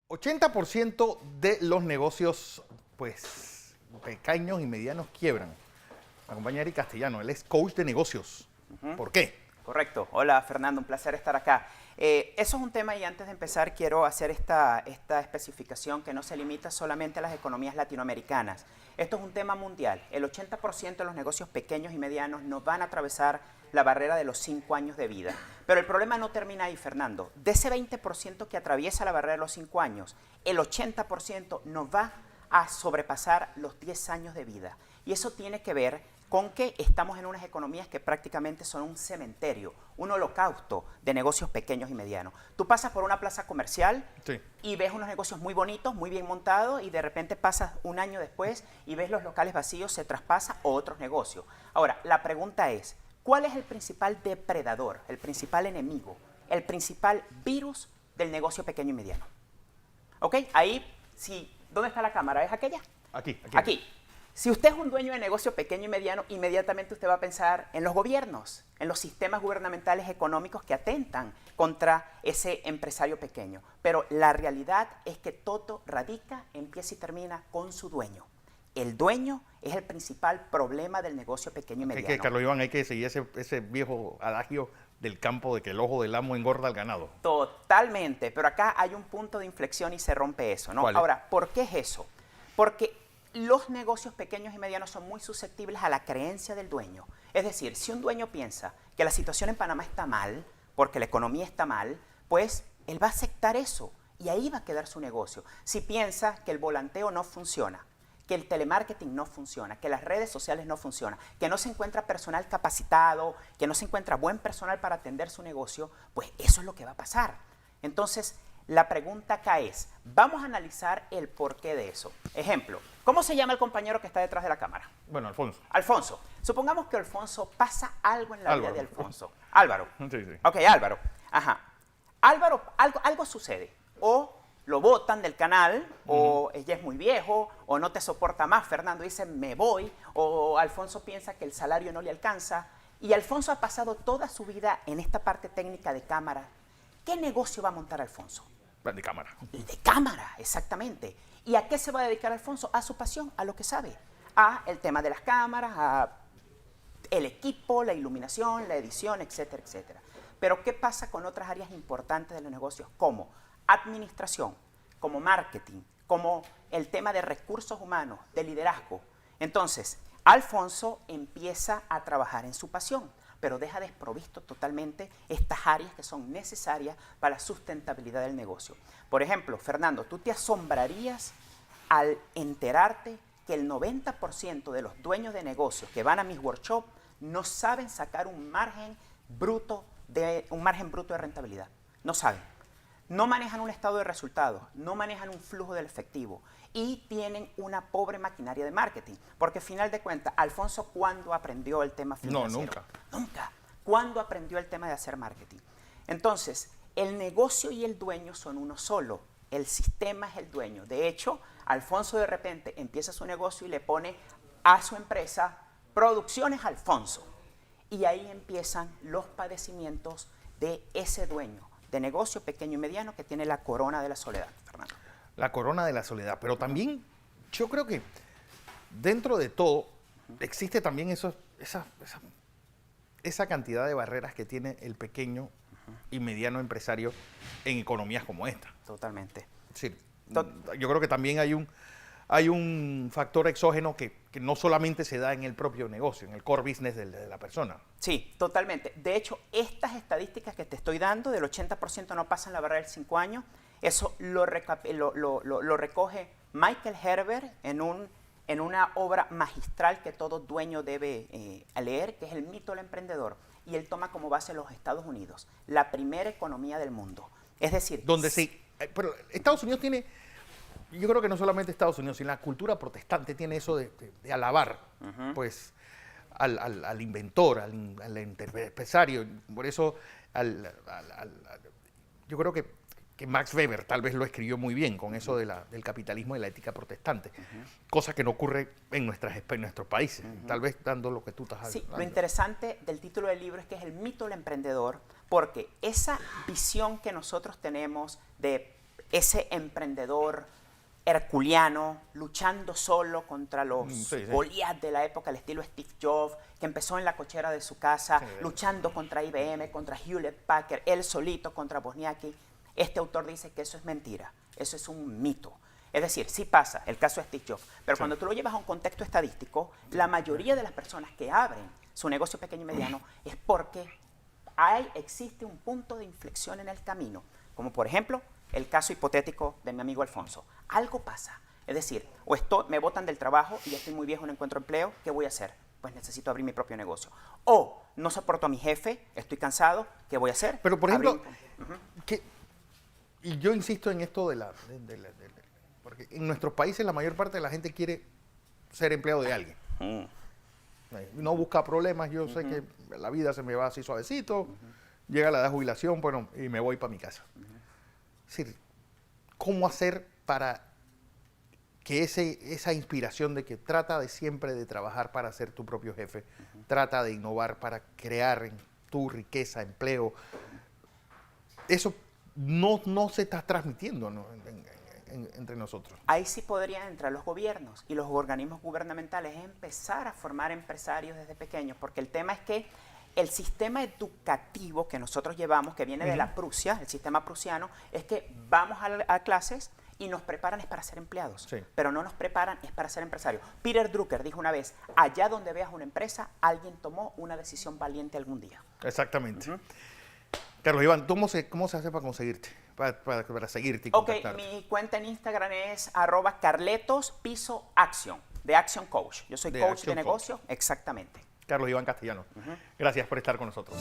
80% de los negocios, pues, pequeños y medianos quiebran. Me acompaña Eric Castellano, él es coach de negocios. ¿Por qué? Correcto. Hola, Fernando, un placer estar acá. Eso es un tema y antes de empezar quiero hacer esta especificación que no se limita solamente a las economías latinoamericanas. Esto es un tema mundial. El 80% de los negocios pequeños y medianos no van a atravesar la barrera de los 5 años de vida. Pero el problema no termina ahí, Fernando. De ese 20% que atraviesa la barrera de los 5 años, el 80% no va a sobrepasar los 10 años de vida. Y eso tiene que ver con que estamos en unas economías que prácticamente son un cementerio, un holocausto de negocios pequeños y medianos. Tú pasas por una plaza comercial y ves unos negocios muy bonitos, muy bien montados, y de repente pasas un año después y ves los locales vacíos, se traspasa a otros negocios. Ahora, la pregunta es, ¿cuál es el principal depredador, el principal enemigo, el principal virus del negocio pequeño y mediano? ¿Ok? Ahí, sí. ¿Dónde está la cámara? ¿Es aquella? Aquí. Aquí. Si usted es un dueño de negocio pequeño y mediano, inmediatamente usted va a pensar en los gobiernos, en los sistemas gubernamentales económicos que atentan contra ese empresario pequeño. Pero la realidad es que todo radica, empieza y termina con su dueño. El dueño es el principal problema del negocio pequeño y mediano. Carlos Iván, hay que seguir ese viejo adagio del campo de que el ojo del amo engorda al ganado. Totalmente, pero acá hay un punto de inflexión y se rompe eso, ¿no? Ahora, ¿por qué es eso? Porque los negocios pequeños y medianos son muy susceptibles a la creencia del dueño. Es decir, si un dueño piensa que la situación en Panamá está mal, porque la economía está mal, pues él va a aceptar eso y ahí va a quedar su negocio. Si piensa que el volanteo no funciona, que el telemarketing no funciona, que las redes sociales no funcionan, que no se encuentra personal capacitado, que no se encuentra buen personal para atender su negocio, pues eso es lo que va a pasar. Entonces, la pregunta acá es, vamos a analizar el porqué de eso. Ejemplo, ¿cómo se llama el compañero que está detrás de la cámara? Bueno, Alfonso. Alfonso. Supongamos que Alfonso pasa algo en la vida de Alfonso. Álvaro. Sí. Ok, Álvaro. Ajá. Álvaro, algo sucede. O lo botan del canal, o ella es muy viejo, o no te soporta más. Fernando dice, me voy. O Alfonso piensa que el salario no le alcanza. Y Alfonso ha pasado toda su vida en esta parte técnica de cámara. ¿Qué negocio va a montar Alfonso? De cámara. De cámara, exactamente. ¿Y a qué se va a dedicar Alfonso? A su pasión, a lo que sabe. A el tema de las cámaras, a el equipo, la iluminación, la edición, etcétera, etcétera. Pero ¿qué pasa con otras áreas importantes de los negocios? Como administración, como marketing, como el tema de recursos humanos, de liderazgo. Entonces, Alfonso empieza a trabajar en su pasión, pero deja desprovisto totalmente estas áreas que son necesarias para la sustentabilidad del negocio. Por ejemplo, Fernando, ¿tú te asombrarías al enterarte que el 90% de los dueños de negocios que van a mis workshops no saben sacar un margen bruto de rentabilidad? No saben. No manejan un estado de resultados, no manejan un flujo del efectivo y tienen una pobre maquinaria de marketing. Porque, al final de cuentas, Alfonso, ¿cuándo aprendió el tema financiero? No, nunca. Nunca. ¿Cuándo aprendió el tema de hacer marketing? Entonces, el negocio y el dueño son uno solo. El sistema es el dueño. De hecho, Alfonso de repente empieza su negocio y le pone a su empresa Producciones Alfonso. Y ahí empiezan los padecimientos de ese dueño de negocio pequeño y mediano que tiene la corona de la soledad, Fernando. La corona de la soledad. Pero también yo creo que dentro de todo existe también esa cantidad de barreras que tiene el pequeño y mediano empresario en economías como esta. Totalmente. Sí, yo creo que también hay un factor exógeno que no solamente se da en el propio negocio, en el core business de la persona. Sí, totalmente. De hecho, estas estadísticas que te estoy dando, del 80% no pasan la barrera de 5 años, eso lo recoge Michael Herbert en una obra magistral que todo dueño debe leer, que es El mito del emprendedor. Y él toma como base los Estados Unidos, la primera economía del mundo. Es decir, donde sí, pero Estados Unidos tiene, yo creo que no solamente Estados Unidos, sino la cultura protestante tiene eso de alabar, pues, al inventor, al empresario. Por eso, yo creo que Max Weber tal vez lo escribió muy bien con eso del capitalismo y la ética protestante, cosa que no ocurre en nuestros países, tal vez dando lo que tú estás hablando. Sí, lo interesante del título del libro es que es el mito del emprendedor, porque esa visión que nosotros tenemos de ese emprendedor herculeano, luchando solo contra los Goliat de la época, al estilo Steve Jobs, que empezó en la cochera de su casa, luchando contra IBM, contra Hewlett Packard, él solito contra Wozniacki. Este autor dice que eso es mentira, eso es un mito. Es decir, sí pasa, el caso de Steve Jobs, pero cuando tú lo llevas a un contexto estadístico, la mayoría de las personas que abren su negocio pequeño y mediano es porque existe un punto de inflexión en el camino, como por ejemplo el caso hipotético de mi amigo Alfonso. Algo pasa, es decir, me botan del trabajo y ya estoy muy viejo, no encuentro empleo, ¿qué voy a hacer? Pues necesito abrir mi propio negocio. O no soporto a mi jefe, estoy cansado, ¿qué voy a hacer? Pero por ejemplo, y yo insisto en esto porque en nuestros países la mayor parte de la gente quiere ser empleado de alguien. No busca problemas, yo sé que la vida se me va así suavecito, llega la edad de jubilación, bueno, y me voy para mi casa. Es decir, ¿cómo hacer para que esa inspiración de que trata de siempre de trabajar para ser tu propio jefe, trata de innovar para crear en tu riqueza, empleo, eso no se está transmitiendo, ¿no? entre nosotros? Ahí sí podrían entrar los gobiernos y los organismos gubernamentales, empezar a formar empresarios desde pequeños, porque el tema es que el sistema educativo que nosotros llevamos, que viene de la Prusia, el sistema prusiano, es que vamos a clases y nos preparan es para ser empleados, pero no nos preparan es para ser empresarios. Peter Drucker dijo una vez, allá donde veas una empresa, alguien tomó una decisión valiente algún día. Exactamente. Carlos Iván, ¿cómo se hace para conseguirte? Para seguirte y contactarte. Mi cuenta en Instagram es @carletos_action, de Action Coach. Yo soy coach de negocio, exactamente. Carlos Iván Castellano. Gracias por estar con nosotros.